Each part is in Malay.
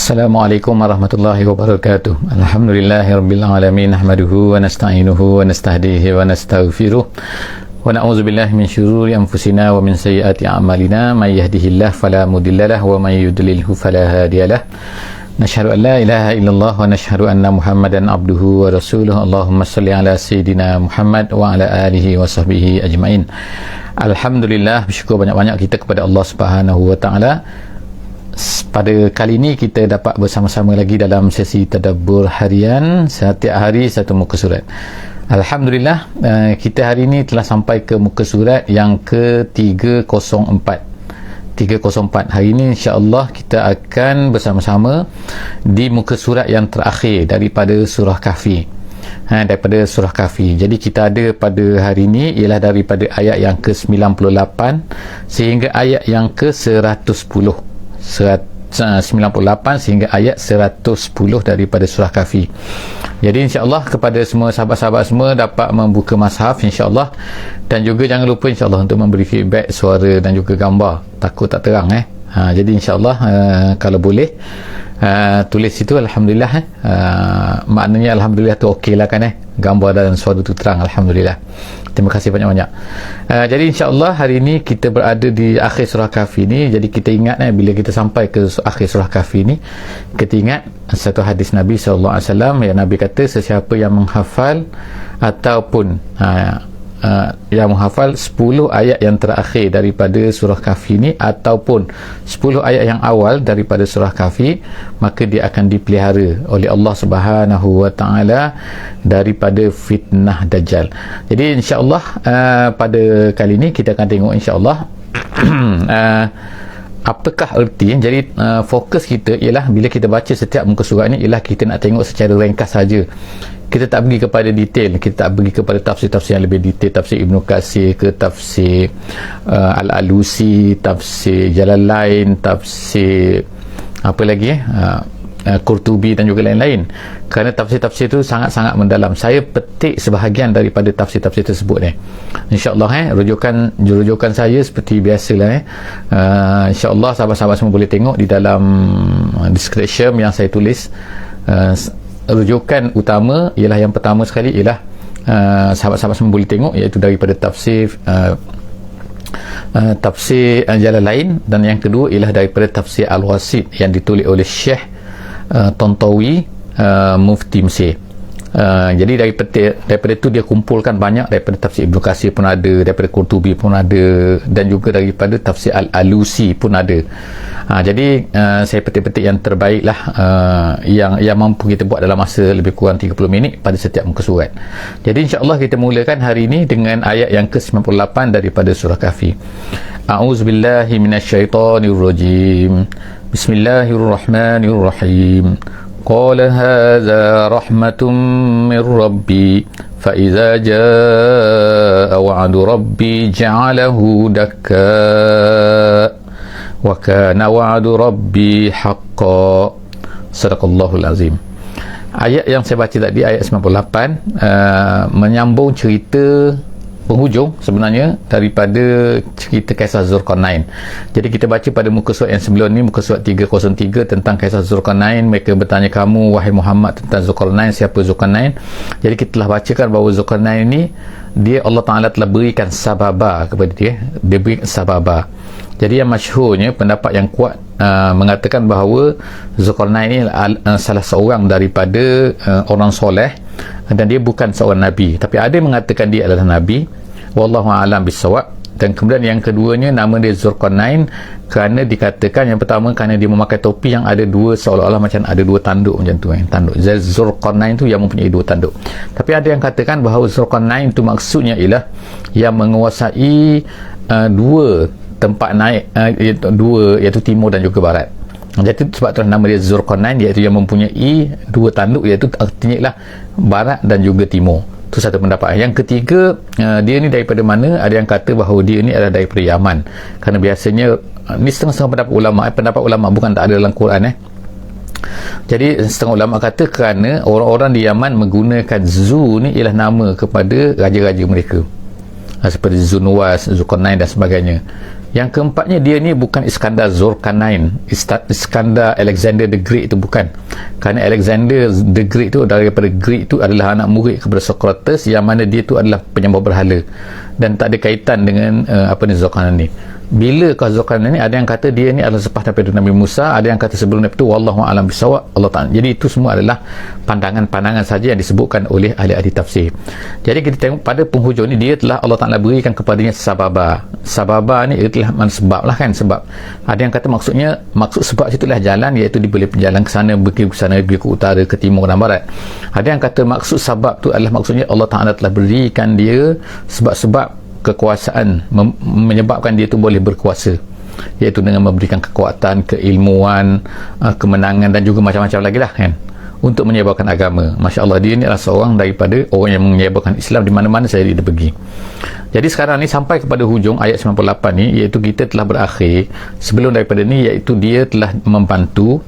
Assalamualaikum warahmatullahi wabarakatuh. Alhamdulillahirabbil alamin, nahmaduhu wa nasta'inuhu wa nastahdihi wa nastaghfiruh. Wa na'udzu billahi min syururi anfusina wa min sayyiati a'malina. May yahdihillahu fala mudhillalah wa may yudlilhu fala hadiyalah. Nashhadu an la ilaha illallah wa nashhadu anna Muhammadan abduhu wa rasuluh. Allahumma shalli ala sayidina Muhammad wa ala alihi wa sahbihi ajmain. Alhamdulillah, bersyukur banyak-banyak kita kepada Allah Subhanahu wa taala. Pada kali ini kita dapat bersama-sama lagi dalam sesi tadabbur harian, setiap hari satu muka surat. Alhamdulillah, kita hari ini telah sampai ke muka surat yang ke-304. 304. Hari ini insya-Allah kita akan bersama-sama di muka surat yang terakhir daripada surah Kahfi. Daripada surah Kahfi. Jadi kita ada pada hari ini ialah daripada ayat yang ke-98 sehingga ayat yang ke-110. 98 sehingga ayat 110 daripada surah Kahfi. Jadi insya-Allah kepada semua sahabat-sahabat semua dapat membuka mushaf insya-Allah, dan juga jangan lupa insya-Allah untuk memberi feedback suara dan juga gambar, takut tak terang jadi insya-Allah kalau boleh tulis situ alhamdulillah maknanya alhamdulillah tu okeylah kan gambar dan suara tu terang, alhamdulillah. Terima kasih banyak-banyak. Jadi insya-Allah hari ini kita berada di akhir surah Kahfi ni. Jadi kita ingat bila kita sampai ke akhir surah Kahfi ni, kita ingat satu hadis Nabi sallallahu alaihi wasallam yang Nabi kata sesiapa yang menghafal ataupun yang menghafal 10 ayat yang terakhir daripada surah Kahfi ni ataupun 10 ayat yang awal daripada surah Kahfi, maka dia akan dipelihara oleh Allah Subhanahu wa taala daripada fitnah Dajjal. Jadi insya-Allah pada kali ini kita akan tengok insya-Allah apakah erti. Jadi fokus kita ialah bila kita baca setiap muka surat ni ialah kita nak tengok secara ringkas saja. Kita tak pergi kepada detail, kita tak pergi kepada tafsir-tafsir yang lebih detail, tafsir Ibnu Katsir ke tafsir Al-Alusi, tafsir Jalalain, tafsir apa lagi Qurtubi dan juga lain-lain. Kerana tafsir-tafsir itu sangat-sangat mendalam. Saya petik sebahagian daripada tafsir-tafsir tersebut insya-Allah rujukan saya seperti biasalah insya-Allah sahabat-sahabat semua boleh tengok di dalam description yang saya tulis. Rujukan utama ialah yang pertama sekali ialah sahabat-sahabat semua boleh tengok, iaitu daripada tafsir tafsir Jalalain, dan yang kedua ialah daripada tafsir Al-Wasit yang ditulis oleh Syekh Tontowi Mufti Mesir. Jadi daripada itu dia kumpulkan banyak, daripada tafsir Ibnu Katsir pun ada, daripada Qurtubi pun ada, dan juga daripada tafsir Al-Alusi pun ada. Jadi saya petik-petik yang terbaik lah, yang mampu kita buat dalam masa lebih kurang 30 minit pada setiap muka surat. Jadi insya-Allah kita mulakan hari ini dengan ayat yang ke-98 daripada surah Kahfi. A'udzubillahi minasyaitonirrajim. Bismillahirrahmanirrahim. Qala hadza rahmatun min rabbi fa idza jaa wa'du rabbi ja'alahu dakka wa kana wa'du rabbi haqqan. Sadaqallahul azim. Ayat yang saya baca tadi, ayat 98, menyambung cerita penghujung sebenarnya daripada cerita kisah Zulkarnain. Jadi kita baca pada muka surat yang sebelum ni, muka surat 303, tentang kisah Zulkarnain. Mereka bertanya, kamu wahai Muhammad tentang Zulkarnain, siapa Zulkarnain? Jadi kita telah bacakan bahawa Zulkarnain ni dia Allah Ta'ala telah berikan sababa kepada dia berikan sababa. Jadi yang masyhurnya, pendapat yang kuat mengatakan bahawa Zulkarnain ini salah seorang daripada orang soleh, dan dia bukan seorang Nabi, tapi ada yang mengatakan dia adalah Nabi. Wallahu a'lam bissawab. Dan kemudian yang keduanya, nama dia Zulkarnain kerana dikatakan, yang pertama kerana dia memakai topi yang ada dua, seolah-olah macam ada dua tanduk macam tu tanduk. Zulkarnain tu yang mempunyai dua tanduk. Tapi ada yang katakan bahawa Zulkarnain tu maksudnya ialah yang menguasai dua tempat naik, iaitu timur dan juga barat. Jadi sebab tu nama dia Zulkarnain, iaitu yang mempunyai dua tanduk, iaitu artinya ialah barat dan juga timur. Itu satu pendapat. Yang ketiga, dia ni daripada mana? Ada yang kata bahawa dia ni adalah daripada Yaman. Kerana biasanya ni setengah-setengah pendapat ulama bukan tak ada dalam Quran Jadi setengah ulama kata kerana orang-orang di Yaman menggunakan Zu ni ialah nama kepada raja-raja mereka, seperti Zunuwas, Zulkarnain dan sebagainya. Yang keempatnya, dia ni bukan Iskandar Zulkarnain, Iskandar Alexander the Great itu bukan. Kerana Alexander the Great itu daripada Greek itu adalah anak murid kepada Socrates, yang mana dia tu adalah penyembah berhala dan tak ada kaitan dengan Zulkarnain ni. Bilakah Zulkarnain ni, ada yang kata dia ni adalah sepah daripada Nabi Musa, ada yang kata sebelum itu, wallahu a'lam bisawab, Allah Ta'ala. Jadi itu semua adalah pandangan-pandangan saja yang disebutkan oleh ahli-ahli tafsir. Jadi kita tengok pada penghujung ni, dia telah Allah Ta'ala berikan kepadanya sababa ni itulah sebab lah kan, sebab ada yang kata maksud sebab itulah jalan, iaitu dia boleh berjalan ke sana, pergi ke sana, pergi ke utara, ke timur dan barat. Ada yang kata maksud sebab tu adalah maksudnya Allah Ta'ala telah berikan dia sebab-sebab kekuasaan, menyebabkan dia tu boleh berkuasa, iaitu dengan memberikan kekuatan, keilmuan, kemenangan dan juga macam-macam lagi lah kan, untuk menyebarkan agama. Masya Allah, dia ni adalah seorang daripada orang yang menyebarkan Islam di mana-mana saya dia pergi. Jadi sekarang ni sampai kepada hujung ayat 98 ni, iaitu kita telah berakhir sebelum daripada ni, iaitu dia telah membantu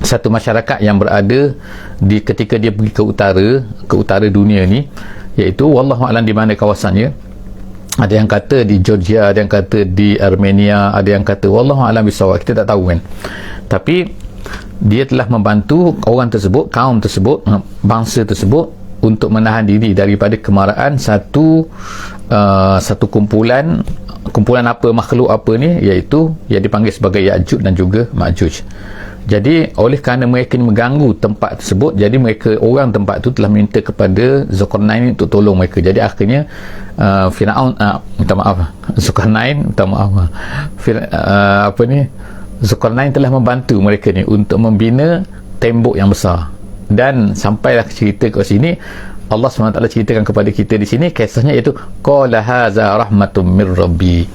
satu masyarakat yang berada di ketika dia pergi ke utara dunia ni, iaitu wallahu a'lam di mana kawasannya. Ada yang kata di Georgia, ada yang kata di Armenia, ada yang kata wallahu a'lam bisawab, kita tak tahu kan. Tapi dia telah membantu orang tersebut, kaum tersebut, bangsa tersebut untuk menahan diri daripada kemarahan satu kumpulan makhluk apa ni, iaitu yang dipanggil sebagai Ya'juj dan juga Ma'juj. Jadi oleh kerana mereka ni mengganggu tempat tersebut, jadi orang tempat tu telah minta kepada Zulkarnain untuk tolong mereka. Jadi akhirnya Zulkarnain telah membantu mereka ni untuk membina tembok yang besar. Dan sampailah cerita ke sini, Allah SWT ceritakan kepada kita di sini kisahnya, iaitu qala haza rahmatum mir rabbi.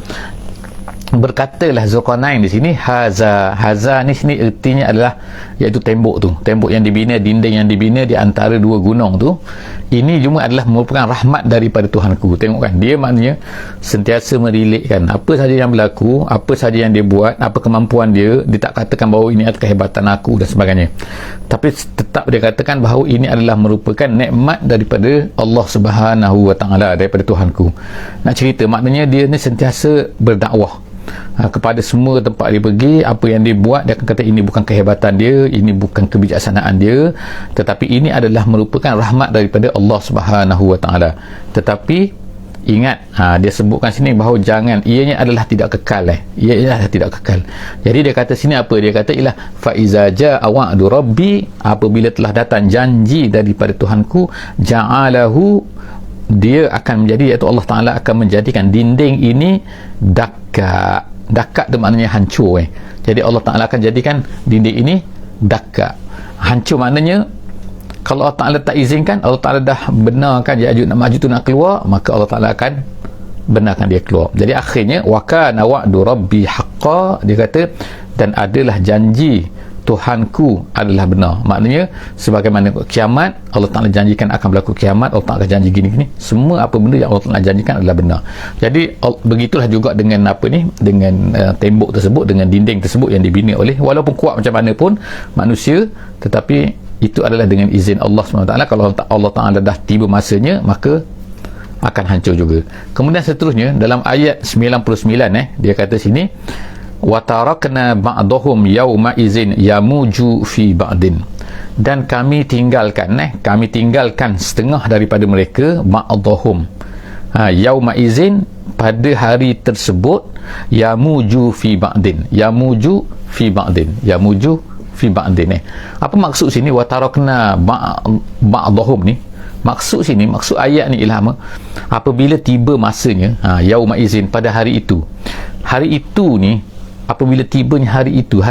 Berkatalah Zulkarnain di sini, haza ni sini artinya adalah iaitu tembok yang dibina, dinding yang dibina di antara dua gunung tu, ini cuma adalah merupakan rahmat daripada Tuhanku. Tengok kan, dia maknanya sentiasa merelekkan apa saja yang berlaku, apa saja yang dia buat, apa kemampuan dia tak katakan bahawa ini adalah kehebatan aku dan sebagainya, tapi tetap dia katakan bahawa ini adalah merupakan nikmat daripada Allah Subhanahu wa Ta'ala, daripada Tuhanku. Nak cerita, maknanya dia ni sentiasa berdakwah kepada semua tempat dia pergi. Apa yang dia buat, dia akan kata ini bukan kehebatan dia, ini bukan kebijaksanaan dia, tetapi ini adalah merupakan rahmat daripada Allah Subhanahu wa Ta'ala. Tetapi ingat, dia sebutkan sini bahawa jangan, ianya adalah tidak kekal, ia adalah tidak kekal. Jadi dia kata sini apa, dia kata ialah fa iza jaa wa'du rabbi, apabila telah datang janji daripada Tuhanku, ja'alahu, dia akan menjadi, iaitu Allah Ta'ala akan menjadikan dinding ini dakka tu maknanya hancur. Jadi Allah Ta'ala akan jadikan dinding ini dakka, hancur. Maknanya kalau Allah Ta'ala tak izinkan, Allah Ta'ala dah benarkan Ya'juj dan Ma'juj tu nak keluar, maka Allah Ta'ala akan benarkan dia keluar. Jadi akhirnya wa kana wa'du rabbi haqqan, dia kata dan adalah janji Tuhanku adalah benar. Maknanya sebagaimana kiamat, Allah Ta'ala janjikan akan berlaku kiamat, Allah Ta'ala akan janji gini-gini, semua apa benda yang Allah Ta'ala janjikan adalah benar. Jadi begitulah juga dengan dengan tembok tersebut, dengan dinding tersebut yang dibina oleh, walaupun kuat macam mana pun manusia, tetapi itu adalah dengan izin Allah SWT. Kalau Allah Ta'ala dah tiba masanya, maka akan hancur juga. Kemudian seterusnya dalam ayat 99 dia kata sini, wa tarakna ba'dahum yawma izin yamuju fi ba'din, dan kami tinggalkan setengah daripada mereka, ba'dahum yawma izin, pada hari tersebut, yamuju fi ba'din, yamuju fi ba'din. Apa maksud sini wa tarakna ba'dahum ni? Maksud ayat ni ialah apabila tiba masanya, yauma izin, pada hari itu ni, apabila tibanya hari itu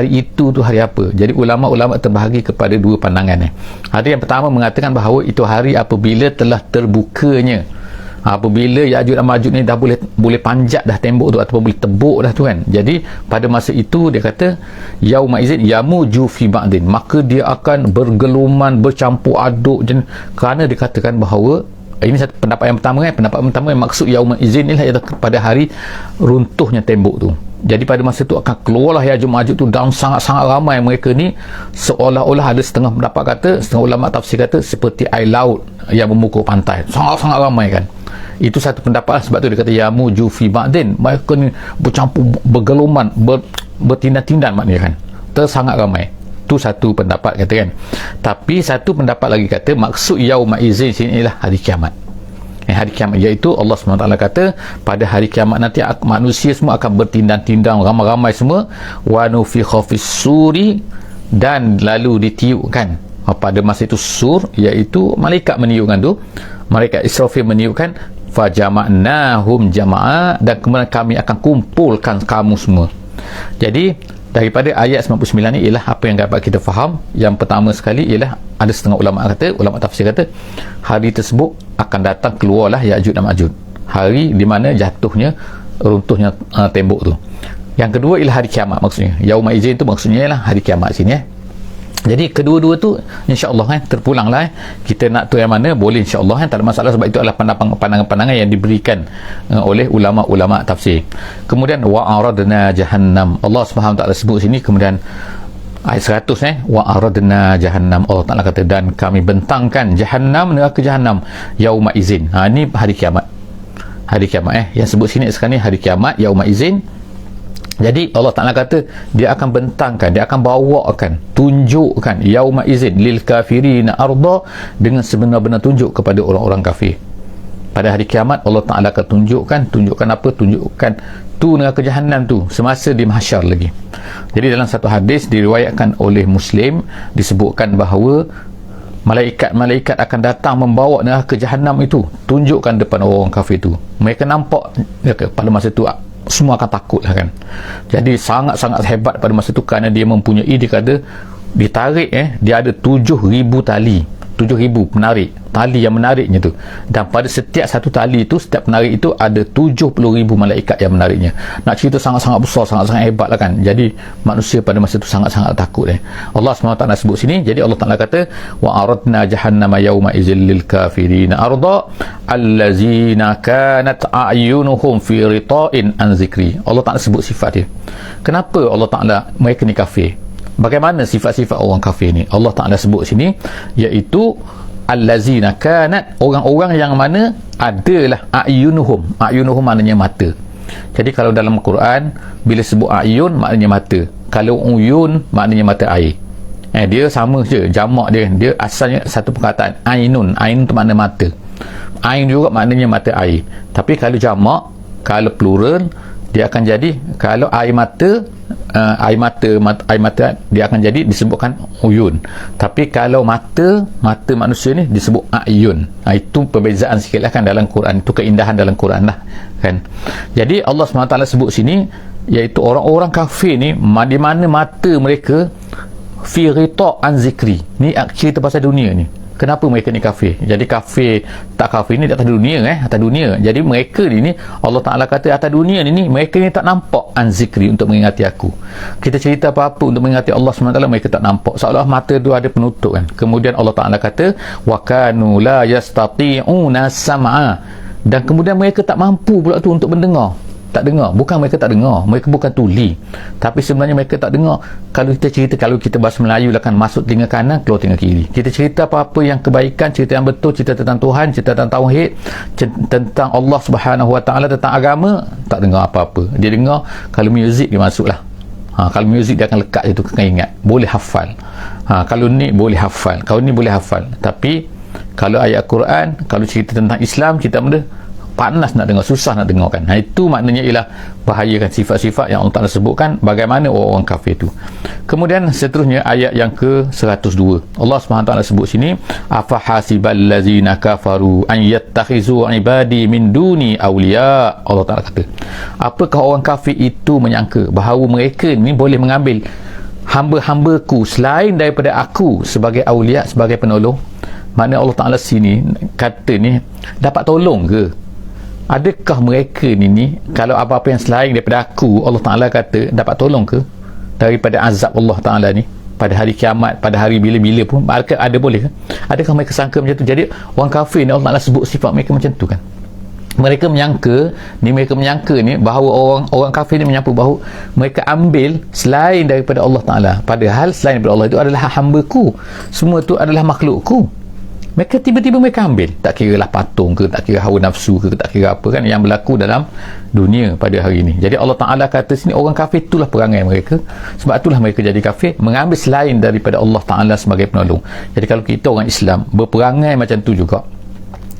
tu hari apa? Jadi ulama-ulama terbahagi kepada dua pandangan. Ada yang pertama mengatakan bahawa itu hari apabila telah terbukanya, apabila Ya'juj dan Ma'juj ni dah boleh panjat dah tembok tu, ataupun boleh tebuk dah tu kan. Jadi pada masa itu dia kata yauma izin yamuju fi ba'din, maka dia akan bergeluman, bercampur aduk, kerana dikatakan bahawa ini satu pendapat yang pertama pendapat pertama yang maksud yauma izin ni ialah pada hari runtuhnya tembok tu. Jadi pada masa itu akan keluarlah Ya'juj Ma'juj tu, dan sangat-sangat ramai mereka ni, seolah-olah ada setengah ulama tafsir kata seperti air laut yang memukul pantai, sangat-sangat ramai kan. Itu satu pendapat, sebab tu dia kata yamuju fi ba'din, mereka ni bercampur, bergeloman, bertindan-tindan maknanya kan, tersangat ramai. Tu satu pendapat kata kan. Tapi satu pendapat lagi kata maksud yauma izin sini ialah hari kiamat. Hari kiamat, iaitu Allah SWT kata pada hari kiamat nanti manusia semua akan bertindang-tindang, ramai-ramai semua, wa nufikha fis suri, dan lalu ditiupkan pada masa itu sur, iaitu malaikat meniupkan tu, malaikat Israfil meniupkan, fajama'nahum jama'a, dan kemudian kami akan kumpulkan kamu semua. Jadi daripada ayat 99 ni ialah apa yang dapat kita faham. Yang pertama sekali ialah ada setengah ulama tafsir kata hari tersebut akan datang, keluarlah Ya'juj dan Ma'juj, hari di mana jatuhnya, runtuhnya tembok tu. Yang kedua ialah hari kiamat, maksudnya yauma izin tu maksudnya ialah hari kiamat sini Jadi kedua-dua tu insya-Allah terpulanglah kita nak tu yang mana boleh insya-Allah tak ada masalah, sebab itu adalah pandangan-pandangan yang diberikan oleh ulama-ulama tafsir. Kemudian wa aradna jahannam, Allah Subhanahu taala sebut sini, kemudian ayat 100 wa aradna jahannam, Allah Taala kata dan kami bentangkan jahannam, neraka jahannam, yauma izin. Ni hari kiamat. Hari kiamat yang sebut sini sekarang ni hari kiamat, yauma izin. Jadi Allah Ta'ala kata dia akan bentangkan, dia akan bawakan, tunjukkan yauma izin lil kafirina arda, dengan sebenar-benar tunjuk kepada orang-orang kafir. Pada hari kiamat Allah Ta'ala akan tunjukkan apa? Tunjukkan tu neraka jahannam tu semasa di mahsyar lagi. Jadi dalam satu hadis diriwayatkan oleh Muslim disebutkan bahawa malaikat-malaikat akan datang membawa neraka jahannam itu, tunjukkan depan orang kafir itu. Mereka nampak pada masa itu semua akan takut lah kan. Jadi sangat-sangat hebat pada masa itu, kerana dia mempunyai, dia kata ditarik dia ada 7,000 tali, 7,000 penarik, tali yang menariknya tu, dan pada setiap satu tali itu, setiap penarik itu ada 70,000 malaikat yang menariknya. Nak cerita sangat-sangat besar, sangat-sangat hebat lah kan. Jadi manusia pada masa itu sangat-sangat takut Allah SWT sebut sini. Jadi Allah Ta'ala kata wa aradna jahannama yawma izil lil kafirina arda allazina kanat a'yunuhum fi rita'in an zikri. Allah Ta'ala sebut sifat dia. Kenapa Allah Ta'ala mereka ni kafir? Bagaimana sifat-sifat orang kafir ni? Allah Ta'ala sebut sini, iaitu allazina kanat, orang-orang yang mana adalah a'yunuhum maknanya mata. Jadi kalau dalam Quran bila sebut a'yun maknanya mata, kalau uyun maknanya mata air. Dia sama je, jamak dia asalnya satu perkataan, ainun tu makna mata, ain juga maknanya mata air. Tapi kalau jamak, kalau plural, dia akan jadi, kalau air mata dia akan jadi disebutkan uyun. Tapi kalau mata manusia ni disebut a'yun. Itu perbezaan sikit lah kan dalam Quran, itu keindahan dalam Quran lah kan. Jadi Allah SWT sebut sini, iaitu orang-orang kafir ni di mana mata mereka fi rita' an zikri. Ni cerita pasal dunia ni. Kenapa mereka ni kafir? Jadi kafir ni di atas dunia atas dunia. Jadi mereka ni Allah Ta'ala kata atas dunia ni mereka ni tak nampak an zikri, untuk mengingati aku. Kita cerita apa-apa untuk mengingati Allah SWT, mereka tak nampak, seolah mata tu ada penutup kan. Kemudian Allah Ta'ala kata wa kanu la yastati'una sam'a, dan kemudian mereka tak mampu pula tu untuk mendengar. Tak dengar, bukan mereka tak dengar, mereka bukan tuli, tapi sebenarnya mereka tak dengar. Kalau kita cerita, kalau kita bahasa Melayu lah kan, masuk telinga kanan, keluar telinga kiri. Kita cerita apa-apa yang kebaikan, cerita yang betul, cerita tentang Tuhan, cerita tentang tauhid, tentang Allah Subhanahu Wa Ta'ala, tentang agama, tak dengar apa-apa. Dia dengar kalau muzik dia masuklah. Kalau muzik dia akan lekat itu, akan ingat, boleh hafal. Kalau ni boleh hafal, kalau ni boleh hafal. Tapi kalau ayat Quran, kalau cerita tentang Islam, cerita benda, panas nak dengar, susah nak dengar kan. Itu maknanya ialah bahayakan sifat-sifat yang Allah Ta'ala sebutkan bagaimana orang kafir itu. Kemudian seterusnya ayat yang ke-102, Allah SWT sebut sini, afa hasibal lazina kafaru an yattakhizu ibadi min duni awliya. Allah Ta'ala kata, apakah orang kafir itu menyangka bahawa mereka ni boleh mengambil hamba-hambaku selain daripada aku sebagai awliya, sebagai penolong? Maknanya Allah Ta'ala sini kata ni, dapat tolong ke? Adakah mereka ni kalau apa-apa yang selain daripada aku, Allah Ta'ala kata, dapat tolong ke daripada azab Allah Ta'ala ni pada hari kiamat, pada hari bila-bila pun? Ada boleh ke? Adakah mereka sangka macam tu? Jadi orang kafir ni Allah Ta'ala sebut sifat mereka macam tu kan. Mereka menyangka ni bahawa orang kafir ni menyangka bahawa mereka ambil selain daripada Allah Ta'ala, padahal selain daripada Allah itu adalah hamba-Ku, semua tu adalah makhluk-Ku. Mereka tiba-tiba mereka ambil, tak kira lah patung ke, tak kira hawa nafsu ke, tak kira apa kan yang berlaku dalam dunia pada hari ini. Jadi Allah Ta'ala kata sini, orang kafir itulah perangai mereka, sebab itulah mereka jadi kafir, mengambil selain daripada Allah Ta'ala sebagai penolong. Jadi kalau kita orang Islam berperangai macam tu juga,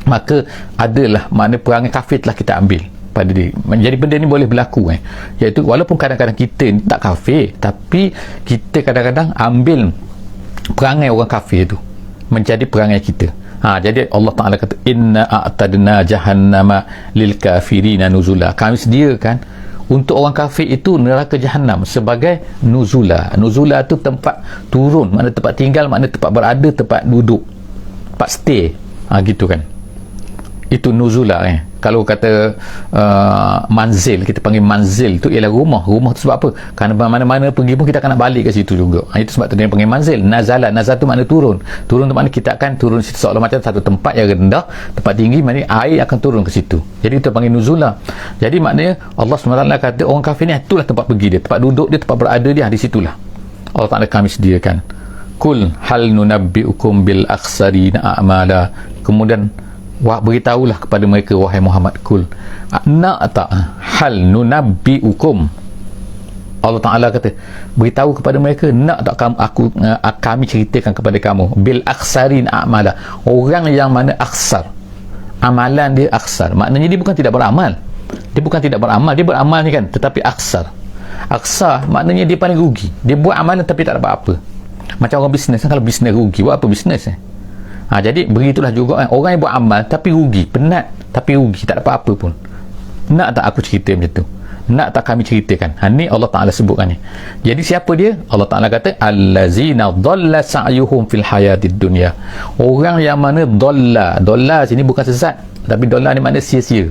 maka adalah makna perangai kafir telah kita ambil pada dia. Jadi benda ni boleh berlaku iaitu walaupun kadang-kadang kita tak kafir, tapi kita kadang-kadang ambil perangai orang kafir tu menjadi perangai kita. Jadi Allah Ta'ala kata, inna a'tadna jahannama lil kafirina nuzula. Kami sediakan untuk orang kafir itu neraka Jahannam sebagai nuzula. Nuzula tu tempat turun, makna tempat tinggal, makna tempat berada, tempat duduk, tempat stay, gitu kan. Itu nuzula Kalau kata manzil, kita panggil manzil tu ialah rumah. Rumah tu sebab apa? Kerana mana-mana pergi pun kita akan nak balik ke situ juga. Itu sebab tu dia panggil manzil. Nazala, nazal tu makna turun. Turun tu makna kita akan turun situ seolah macam satu tempat yang rendah, tempat tinggi, maknanya air akan turun ke situ. Jadi kita panggil nuzula. Jadi maknanya Allah SWT kata orang kafir ni itulah tempat pergi dia, tempat duduk dia, tempat berada dia, di situlah Allah Ta'ala kami sediakan. Kul hal nunabbi'ukum bil akhsarina a'mala. Kemudian beritahulah kepada mereka, wahai Muhammad, kul hal nunabbi'ukum. Allah Ta'ala kata, beritahu kepada mereka, nak tak kami ceritakan kepada kamu, bil akhsarin a'mala, orang yang mana akhsar, amalan dia akhsar, maknanya dia bukan tidak beramal, dia beramal ni kan, tetapi akhsar maknanya dia paling rugi. Dia buat amalan tapi tak dapat apa. Macam orang bisnes, kalau bisnes rugi, buat apa bisnes jadi begitulah juga orang yang buat amal tapi rugi, penat tapi rugi, tak dapat apa pun. Nak tak aku cerita macam tu? Nak tak kami ceritakan? Ni Allah Ta'ala sebutkan ni. Jadi siapa dia? Allah Ta'ala kata, allazina dhalla sa'yuhum fil hayatid dunya. Orang yang mana dhalla sini bukan sesat, tapi dhalla ni makna sia-sia,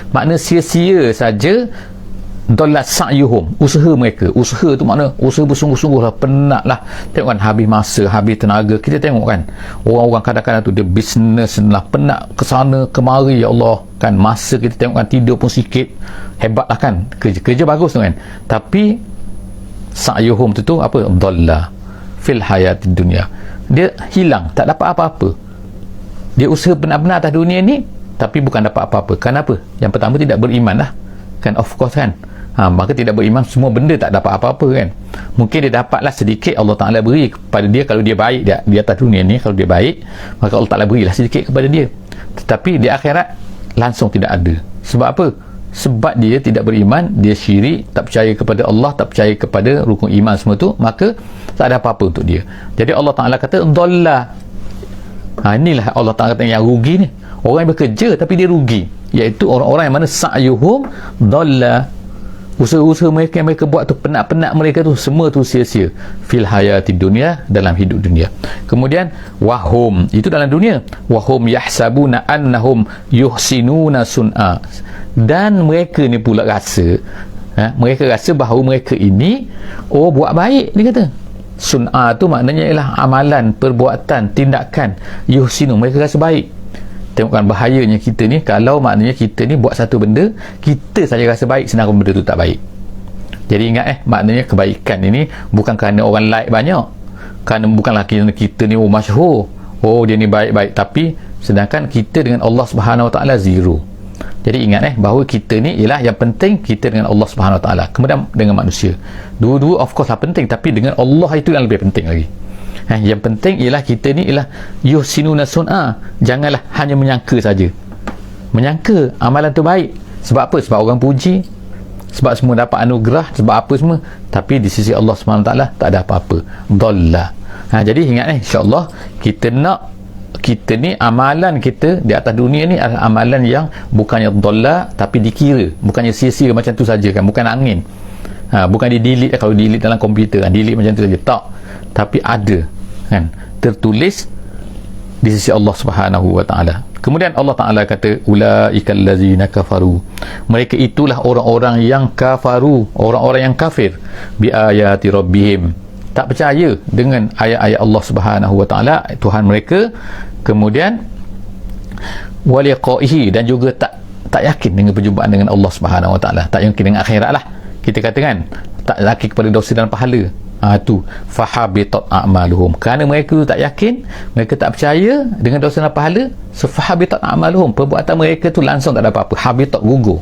makna sia-sia saja. Dhalla sa'yuhum, usaha mereka. Usaha tu makna usaha bersungguh-sungguh lah, penat lah. Tengok kan, habis masa, habis tenaga. Kita tengok kan, orang-orang kadang-kadang tu dia bisnes lah, penat kesana kemari, ya Allah kan. Masa kita tengok kan, tidur pun sikit, hebat lah kan, kerja bagus tu kan. Tapi sa'yuhum tu apa? Dhalla fil hayatid dunya. Dia hilang, tak dapat apa-apa. Dia usaha benar-benar atas dunia ni, tapi bukan dapat apa-apa. Kenapa? Yang pertama, tidak beriman lah kan, of course kan. Maka tidak beriman, semua benda tak dapat apa-apa kan. Mungkin dia dapatlah sedikit, Allah Ta'ala beri kepada dia kalau dia baik dia, di atas dunia ni. Kalau dia baik, maka Allah Ta'ala berilah sedikit kepada dia, tetapi di akhirat langsung tidak ada. Sebab apa? Sebab dia tidak beriman, dia syirik, tak percaya kepada Allah, tak percaya kepada rukun iman semua tu, maka tak ada apa-apa untuk dia. Jadi Allah Ta'ala kata dhalla. Inilah Allah Ta'ala kata yang rugi ni, orang yang bekerja tapi dia rugi, iaitu orang-orang yang mana sa'yuhum dhalla, usaha-usaha mereka yang mereka buat tu, penat-penat mereka tu, semua tu sia-sia fil hayati dunia, dalam hidup dunia. Kemudian wahum, itu dalam dunia, wahum yahsabuna annahum yuhsinuna sun'a, dan mereka ni pula rasa mereka rasa bahawa mereka ini buat baik. Dia kata sun'a tu maknanya ialah amalan, perbuatan, tindakan. Yuhsinu, mereka rasa baik. Tengokkan bahayanya kita ni, kalau maknanya kita ni buat satu benda, kita saja rasa baik, sedangkan benda tu tak baik. Jadi ingat maknanya kebaikan ini bukan kerana orang like banyak, kerana bukanlah kita ni masyhur, dia ni baik-baik, tapi sedangkan kita dengan Allah Subhanahu Wa Taala zero. Jadi ingat bahawa kita ni ialah yang penting, kita dengan Allah Subhanahu Wa Taala, kemudian dengan manusia. Dua-dua of course lah penting, tapi dengan Allah itu yang lebih penting lagi. Yang penting ialah kita ni ialah yuhsinuna sun'a. Janganlah hanya menyangka saja, menyangka amalan tu baik. Sebab apa? Sebab orang puji, sebab semua dapat anugerah, sebab apa semua, tapi di sisi Allah SWT tak ada apa-apa. Dhalla. Jadi ingat insya-Allah kita nak kita ni amalan kita di atas dunia ni adalah amalan yang bukannya dhalla, tapi dikira, bukannya sia-sia macam tu saja kan, bukan angin. Bukan di delete kalau delete dalam komputer kan, delete macam tu saja, tak, tapi ada kan, tertulis di sisi Allah Subhanahu Wa Taala. Kemudian Allah Taala kata ulaikal ladzina kafaru, mereka itulah orang-orang yang kafaru, orang-orang yang kafir bi ayati rabbihim, tak percaya dengan ayat-ayat Allah Subhanahu Wa Taala, Tuhan mereka. Kemudian waliqaihi, dan juga tak yakin dengan perjumpaan dengan Allah Subhanahu Wa Taala, tak yakin dengan akhirat lah. Kita katakan tak yakin kepada dosa dan pahala, tu fahabitat a'maluhum, kerana mereka tu tak yakin, mereka tak percaya dengan dosa dan pahala, so fahabitat a'maluhum, perbuatan mereka tu langsung tak ada apa-apa, habitat, gugur.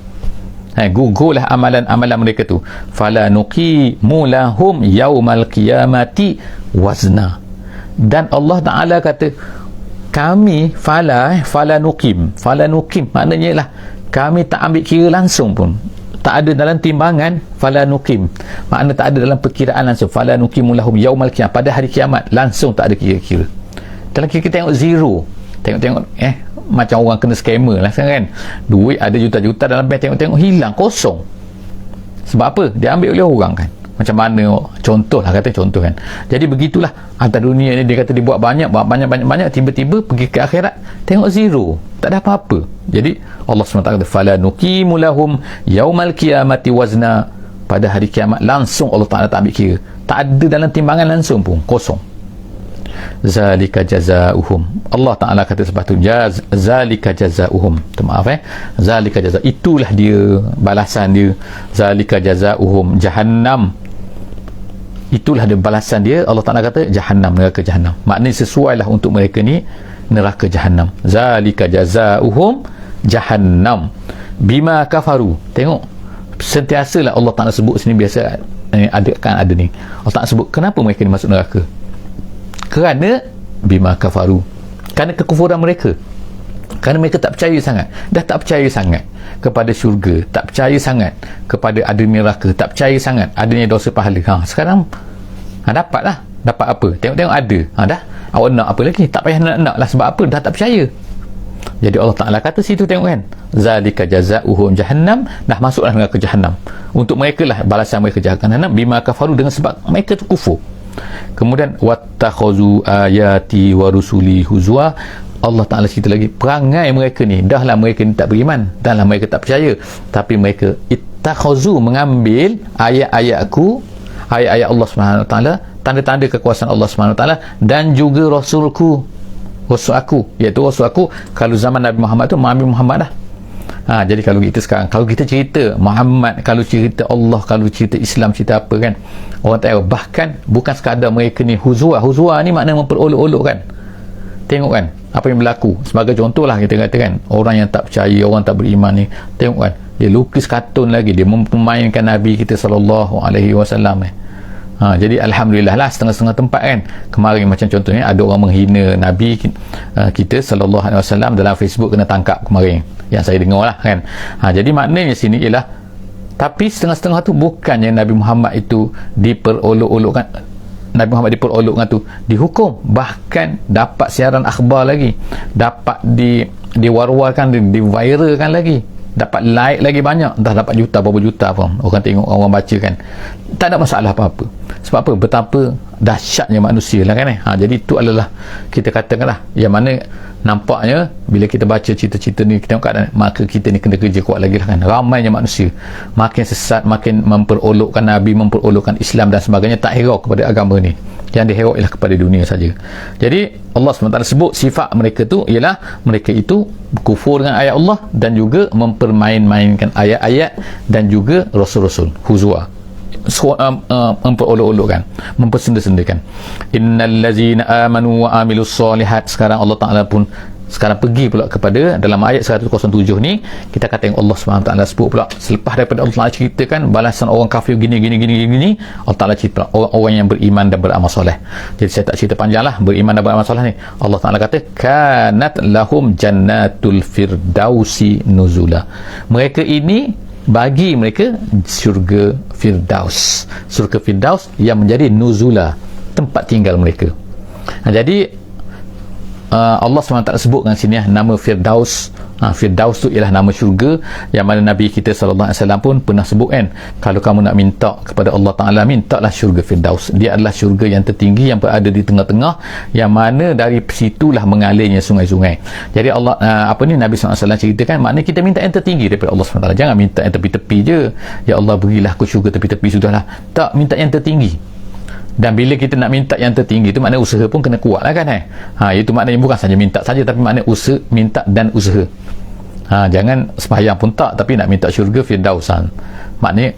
Gugurlah amalan-amalan mereka tu. Fala nuqimu lahum yaumal qiyamati wazna. Dan Allah Ta'ala kata, kami fala nuqim maknanya lah kami tak ambil kira langsung pun, tak ada dalam timbangan. Fala nuqim makna tak ada dalam perkiraan langsung. Fala nuqimu lahum yaumal qiyamah, pada hari kiamat langsung tak ada kira-kira. Dalam kita tengok zero, tengok macam orang kena scammer lah sekarang kan, duit ada juta-juta dalam bank, tengok hilang, kosong. Sebab apa? Dia ambil oleh orang kan. Macam mana, contoh lah, kata contoh kan. Jadi begitulah atas dunia ni, dia kata dia buat banyak, tiba-tiba pergi ke akhirat tengok zero, tak ada apa-apa. Jadi Allah SWT kata fala nuqimu lahum yaumal qiyamati wazna, pada hari kiamat langsung Allah Ta'ala tak ambil kira, tak ada dalam timbangan langsung pun, kosong. Zalika jazauhum, Allah Ta'ala kata sebab tu zalika jazauhum, maaf zalika jaza, itulah dia balasan dia. Zalika jazauhum jahannam, itulah dia balasan dia. Allah Ta'ala kata jahannam, neraka jahannam, maknanya sesuai lah untuk mereka ni neraka jahannam. Zalika jazauhum jahannam bima kafaru. Tengok, sentiasalah Allah Ta'ala sebut sini, biasa ada ni Allah Ta'ala sebut kenapa mereka ni masuk neraka, kerana bima kafaru, kerana kekufuran mereka, kerana mereka tak percaya sangat, dah tak percaya sangat kepada syurga, tak percaya sangat kepada adanya neraka, tak percaya sangat adanya dosa pahala. Sekarang dapat apa, tengok ada, dah awak nak apa lagi, tak payah nak lah, sebab apa, dah tak percaya. Jadi Allah Ta'ala kata situ, tengok kan, zalika jazauhum jahannam, dah masuklah neraka jahannam, untuk mereka lah balasan mereka jahannam, bima kafaru, dengan sebab mereka tu kufur. Kemudian wattakhazu ayati wa rusuli huzwa, Allah Ta'ala cerita lagi perangai mereka ni, dahlah mereka ni tak beriman, dahlah mereka tak percaya, tapi mereka ittakhazu, mengambil ayat-ayatku, ayat-ayat Allah SWT, tanda-tanda kekuasaan Allah SWT, dan juga rasul aku, iaitu rasul aku. Kalau zaman Nabi Muhammad tu, Nabi Muhammad dah. Jadi kalau kita sekarang, kalau kita cerita Muhammad, kalau cerita Allah, kalau cerita Islam, cerita apa kan, orang tak tahu. Bahkan bukan sekadar mereka ni huzwa ni makna memperolok-olok kan. Tengok kan apa yang berlaku. Sebagai contoh lah kita kata kan, orang yang tak percaya, orang tak beriman ni, tengok kan, dia lukis kartun lagi, dia memainkan Nabi kita SAW. Jadi Alhamdulillah lah, setengah-setengah tempat kan. Kemarin macam contohnya ada orang menghina Nabi kita SAW dalam Facebook, kena tangkap kemarin, yang saya dengar lah kan. Jadi maknanya sini ialah, tapi setengah-setengah tu bukannya Nabi Muhammad itu diperolok-olokkan, Nabi Muhammad diperolokkan tu dihukum, bahkan dapat siaran akhbar lagi, dapat diwar-warkan, diviralkan lagi, dapat like lagi banyak, dah dapat juta, berapa juta pun orang tengok, orang baca kan, tak ada masalah apa-apa. Sebab apa? Betapa dahsyatnya manusia lah kan. Jadi itu adalah, kita katakanlah, yang mana nampaknya bila kita baca cerita-cerita ni, kita tengok keadaan, maka kita ni kena kerja kuat lagi lah kan. Ramainya manusia makin sesat, makin memperolokkan Nabi, memperolokkan Islam dan sebagainya, tak hirau kepada agama ni, yang diherau ialah kepada dunia saja. Jadi Allah SWT sebut sifat mereka tu ialah mereka itu kufur dengan ayat Allah, dan juga mempermain-mainkan ayat-ayat dan juga rasul-rasul, huzwa, memperolok-olokkan, mempersenda-sendakan. Innal ladzina amanu wa amilus solihat. Sekarang Allah Ta'ala pun sekarang pergi pula kepada dalam ayat 107 ni, kita kata yang Allah SWT sebut pula, selepas daripada Allah Ta'ala ceritakan balasan orang kafir gini, Allah Ta'ala cerita orang-orang yang beriman dan beramal soleh. Jadi saya tak cerita panjang lah, beriman dan beramal soleh ni, Allah Ta'ala kata kanat lahum jannatul firdausi nuzula, mereka ini bagi mereka syurga Firdaus, syurga Firdaus yang menjadi nuzula, tempat tinggal mereka. Jadi Allah SWT sebutkan sini nama Firdaus. Firdaus tu ialah nama syurga, yang mana Nabi kita SAW pun pernah sebut kan, kalau kamu nak minta kepada Allah Ta'ala, mintalah syurga Firdaus. Dia adalah syurga yang tertinggi, yang berada di tengah-tengah, yang mana dari situlah mengalirnya sungai-sungai. Jadi Allah Nabi SAW ceritakan, maknanya kita minta yang tertinggi daripada Allah SWT. Jangan minta yang tepi-tepi je, ya Allah berilah aku syurga tepi-tepi, sudahlah. Tak, minta yang tertinggi. Dan bila kita nak minta yang tertinggi, itu maknanya usaha pun kena kuat lah kan. Itu maknanya bukan saja minta saja, tapi maknanya usaha, minta dan usaha. Jangan sembahyang pun tak, tapi nak minta syurga Firdausan, maknanya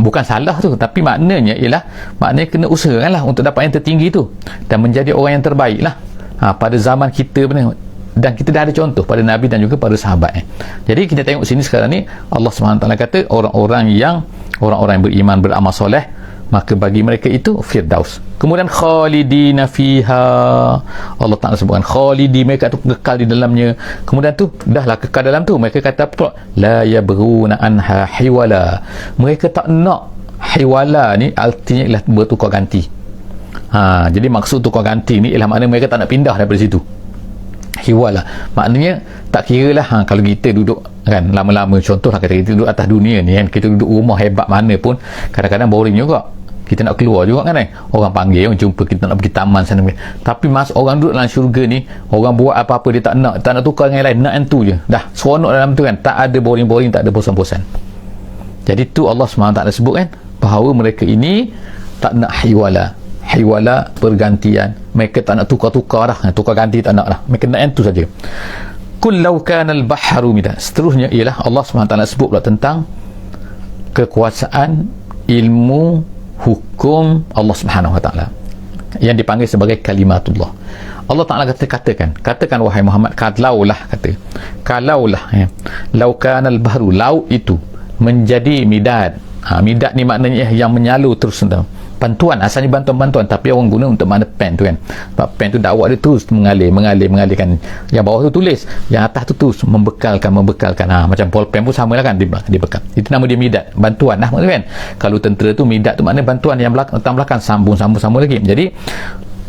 bukan salah tu, tapi maknanya ialah maknanya kena usahakanlah untuk dapat yang tertinggi tu dan menjadi orang yang terbaik lah pada zaman kita benar. Dan kita dah ada contoh pada Nabi dan juga pada sahabat. Jadi kita tengok sini sekarang ni Allah SWT kata orang-orang yang beriman, beramal soleh, maka bagi mereka itu Firdaus. Kemudian khalidina fiha, Allah Ta'ala sebutkan khalidi, mereka tu kekal di dalamnya. Kemudian tu dahlah kekal dalam tu, mereka kata apa? La yabghuna anha hiwala, mereka tak nak. Hiwala ni artinya ialah bertukar ganti. Jadi maksud tukar ganti ni ialah makna mereka tak nak pindah daripada situ. Hiwala maknanya tak kira lah kalau kita duduk kan lama-lama, contohlah kata kita duduk atas dunia ni kan, kita duduk rumah hebat mana pun kadang-kadang boring juga, kita nak keluar juga kan, orang panggil, orang jumpa kita nak pergi taman sana. Tapi orang duduk dalam syurga ni, orang buat apa-apa dia tak nak tukar dengan lain, nak yang tu je, dah seronok dalam tu kan, tak ada boring-boring, tak ada bosan-bosan. Jadi tu Allah SWT sebut kan bahawa mereka ini tak nak hiwala pergantian, mereka tak nak tukar-tukar dah, tukar ganti tak nak dah, mereka nak yang tu saja. Qul law kana al-bahru midan, seterusnya ialah Allah SWT sebut pula tentang kekuasaan, ilmu, hukum Allah Subhanahu Wa Taala yang dipanggil sebagai kalimatullah. Allah Ta'ala katakan wahai Muhammad, kalaulah law kana al-bahru, law itu menjadi midad. Midad ni maknanya yang menyalur terus, bantuan, asalnya bantuan, tapi orang guna untuk makna pen tu kan, sebab pen tu dakwah dia terus mengalihkan, yang bawah tu tulis, yang atas tu terus membekalkan. Macam pulpen pun sama lah kan, dibekal, itu nama dia midad, bantuan lah kan. Kalau tentera tu midad tu makna bantuan, yang belakang sambung lagi. Jadi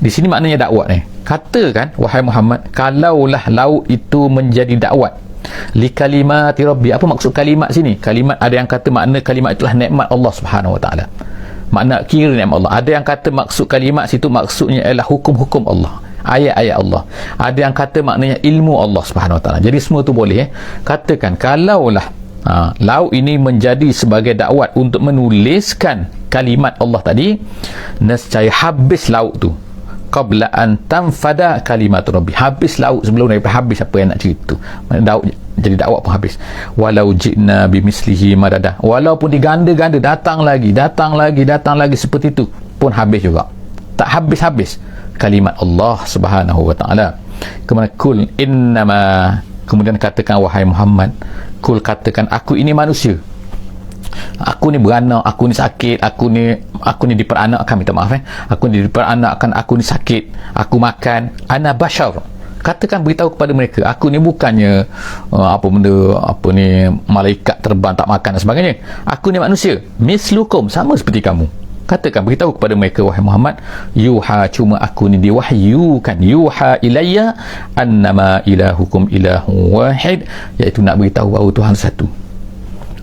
di sini maknanya dakwah ni. Katakan wahai Muhammad, kalaulah laut itu menjadi dakwat li kalimati rabbi. Apa maksud kalimat sini? Kalimat, ada yang kata makna kalimat itulah nikmat Allah Subhanahu Wa Taala, makna kira nikmat Allah. Ada yang kata maksud kalimat situ maksudnya ialah hukum-hukum Allah, ayat-ayat Allah. Ada yang kata maknanya ilmu Allah Subhanahu Wa Taala. Jadi semua tu boleh. Katakan kalaulah laut ini menjadi sebagai dakwat untuk menuliskan kalimat Allah tadi, nescaya habis laut tu qabla an tanfada kalimat rabbi, habis laut sebelum daripada habis apa yang nak cerita tu. Daud jadi dakwah pun habis. Walau ji'na bimislihi madada, walaupun diganda-ganda, datang lagi seperti itu pun habis juga, tak habis-habis kalimat Allah Subhanahu Wa Taala. Kemudian kul innama, kemudian katakan wahai Muhammad, kul katakan aku ini manusia, aku ni beranak, aku ni sakit, aku ni diperanakkan, minta maaf aku ni diperanakkan, aku ni sakit, aku makan, ana bashar. Katakan, beritahu kepada mereka, aku ni bukannya malaikat terbang tak makan dan sebagainya, aku ni manusia, mislukum, sama seperti kamu. Katakan, beritahu kepada mereka wahai Muhammad, yuha, cuma aku ni diwahyukan, yuha ilayya annama ilahukum ilahu wahid, iaitu nak beritahu bahawa Tuhan satu.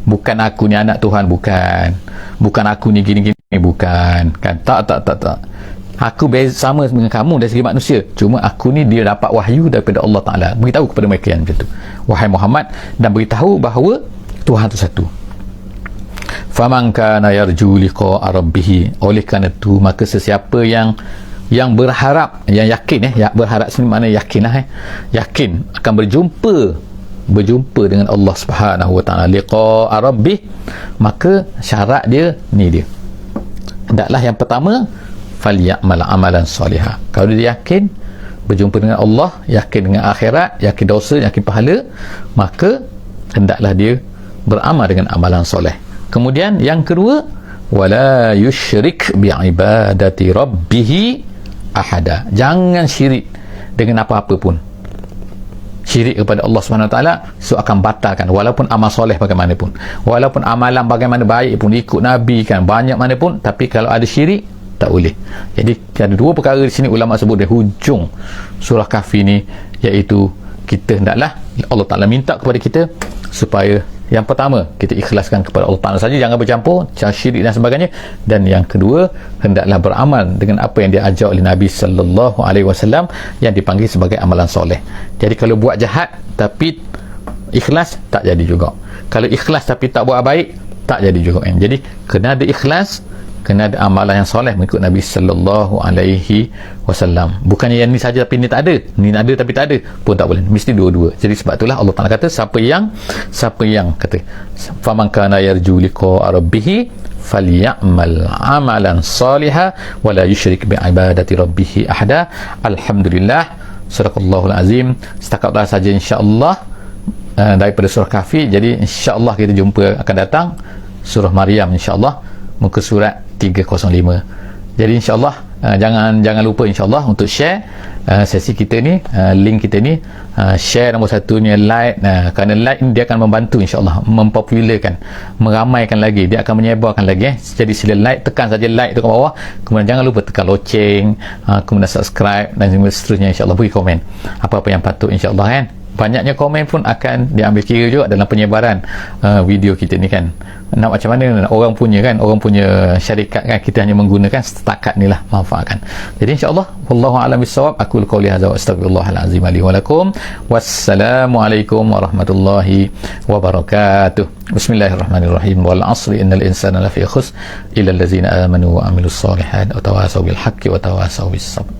Bukan aku ni anak Tuhan, bukan aku ni gini-gini, bukan kan, tak. Aku sama dengan kamu dari segi manusia, cuma aku ni dia dapat wahyu daripada Allah Ta'ala. Beritahu kepada mereka yang macam tu wahai Muhammad, dan beritahu bahawa Tuhan tu satu. Faman kana yarju liqa'a rabbih, oleh kerana tu maka sesiapa yang berharap, yang yakin berharap sini makna yakin yakin akan berjumpa dengan Allah Subhanahu Wa Taala, liqa'a rabbih, maka syarat dia ni dia, hendaklah yang pertama falyamal amalan solihah. Kalau dia yakin berjumpa dengan Allah, yakin dengan akhirat, yakin dosa, yakin pahala, maka hendaklah dia beramal dengan amalan soleh. Kemudian yang kedua, wala yusyrik bi'ibadati rabbih ahada, jangan syirik dengan apa-apa pun. Syirik kepada Allah SWT so akan batalkan, walaupun amal soleh bagaimanapun, walaupun amalan bagaimana baik pun, ikut Nabi kan banyak mana pun, tapi kalau ada syirik tak boleh. Jadi ada dua perkara di sini ulama sebut di hujung surah Kahfi ni, iaitu kita hendaklah, Allah Ta'ala minta kepada kita supaya yang pertama kita ikhlaskan kepada Allah Ta'ala saja, jangan bercampur, jangan syirik dan sebagainya. Dan yang kedua, hendaklah beramal dengan apa yang diajar oleh Nabi Sallallahu Alaihi Wasallam yang dipanggil sebagai amalan soleh. Jadi kalau buat jahat tapi ikhlas, tak jadi juga. Kalau ikhlas tapi tak buat baik, tak jadi juga. Jadi kena ada ikhlas, kena ada amalan yang soleh mengikut Nabi Sallallahu Alaihi Wasallam. Bukannya yang ni saja tapi ni tak ada, ni ada tapi tak ada pun tak boleh, mesti dua-dua. Jadi sebab itulah Allah Ta'ala kata siapa yang kata faman kana yarju liqa'a rabbih falyamal amalan salihan wa la yusyrik bi ibadati rabbih ahada. Alhamdulillah, sadaqallahul azim. Setakatlah saja insya-Allah daripada surah Kahfi. Jadi insya-Allah kita jumpa akan datang surah Maryam, insya-Allah muka surat 305. Jadi insya-Allah jangan lupa insya-Allah untuk share sesi kita ni, link kita ni. Share nombor satunya like, kerana like ni dia akan membantu insya-Allah mempopularkan, meramaikan lagi, dia akan menyebarkan lagi. Jadi sila like, tekan saja like tu kat bawah, kemudian jangan lupa tekan loceng, kemudian subscribe dan seterusnya. insya-Allah beri komen apa-apa yang patut insya-Allah kan. Banyaknya komen pun akan diambil kira juga dalam penyebaran video kita ni kan. Nak macam mana orang punya kan, orang punya syarikat kan, kita hanya menggunakan setakat ni lah manfaatkan. Jadi insya-Allah wallahu a'lam bissawab. Aku qouli hadza wa astaghfirullahal azim li wa lakum. Wassalamualaikum warahmatullahi wabarakatuh. Bismillahirrahmanirrahim. Wal 'asri innal insana lafi khusr illa allazina amanu wa amilus solihat wa tawasaw bil haqqi wa tawasaw bis sabr.